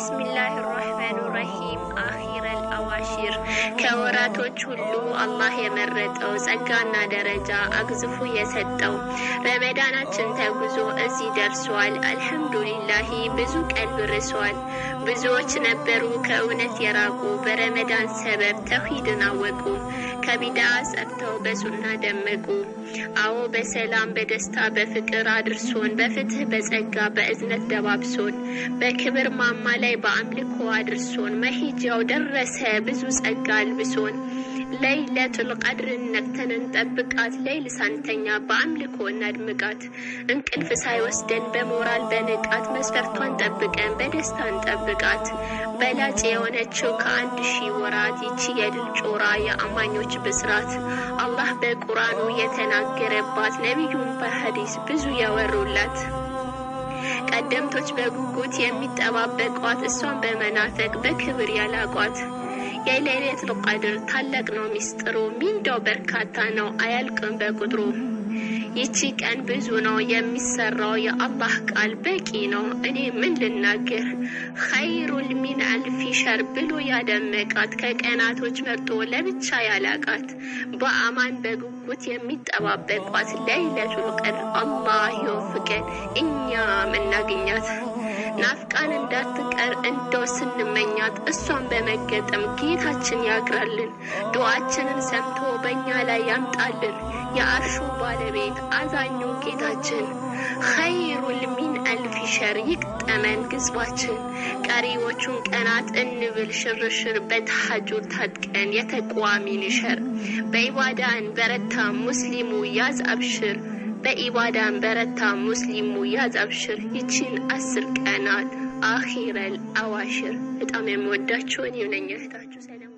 ቢስሚላሂርራህማኒርራሂም አኺረል አዋሺር ከወራቶች ሁሉ አላህ የመረጠው ጸጋና ደረጃ አግዝፉ የሰጠው ረመዳናችን ተጉዞ እዚህ ደርሷል። አልሐምዱሊላህ ብዙ ቀልብ ርሷል። ብዙዎች ነበሩ ከእውነት የራቁ በረመዳን ሰበብ ተውሂድን አወቁ። ከቢድዓ ጸድተው በሱና ደመቁ። አዎ በሰላም በደስታ በፍቅር አድርሶን በፍትህ በጸጋ በእዝነት ደባብሶን በክብር ማማ ላይ በአምልኮ አድርሶን መሂጃው ደረሰ ብዙ ጸጋ አልብሶን ለይለቱል ቀድርን ነቅተን እንጠብቃት ሌሊት ሳንተኛ በአምልኮ እናድምቃት እንቅልፍ ሳይወስደን በሞራል በንቃት መስፈርቷን ጠብቀን በደስታ እንጠብቃት በላጭ የሆነችው ከአንድ ሺህ ወራት ይቺ የድል ጮራ የአማኞች ብስራት አላህ በቁርአኑ የተናገረባት ነብዩም በሐዲስ ብዙ ያወሩላት ቀደምቶች በጉጉት የሚጠባበቋት እሷን በመናፈቅ በክብር ያላቋት የሌሊቱል ቀድር ታላቅ ነው ሚስጥሩ ሚንዳው በርካታ ነው አያልቅም በቁጥሩ ይቺ ቀን ብዙ ነው የሚሰራው የአላህ ቃል በቂ ነው እኔ ምን ልናገር ኸይሩል ሚን አልፊ ሸር ብሎ ያደመቃት ከቀናቶች መርጦ ለብቻ ያላቃት በአማን በጉጉት የሚጠባበቋት ሌሊቱል ቀድር አላህ ይወፍቀን እኛ ምናገኛት ናፍቃን እንዳትቀር እንደው ስንመኛት እሷን በመገጠም ጌታችን ያግራልን ዱዓችንን ሰምቶ በእኛ ላይ ያምጣልን የአርሹ ባለቤት አዛኙ ጌታችን ኸይሩል ሚን አልፊ ሸር ይቅጠመን ግዝባችን ቀሪዎቹን ቀናት እንብል ሽርሽር በተሐጁድ ታጥቀን የተቋሚን ሸር በኢባዳን በረታ ሙስሊሙ ያዝ አብሽር በኢባዳን በረታ ሙስሊሙ ያዝ አብሽር ይቺን 10 ቀናት አኺረል አዋሽር በጣም የምወዳችሁ እኔ ነኝ እህታችሁ ሰላም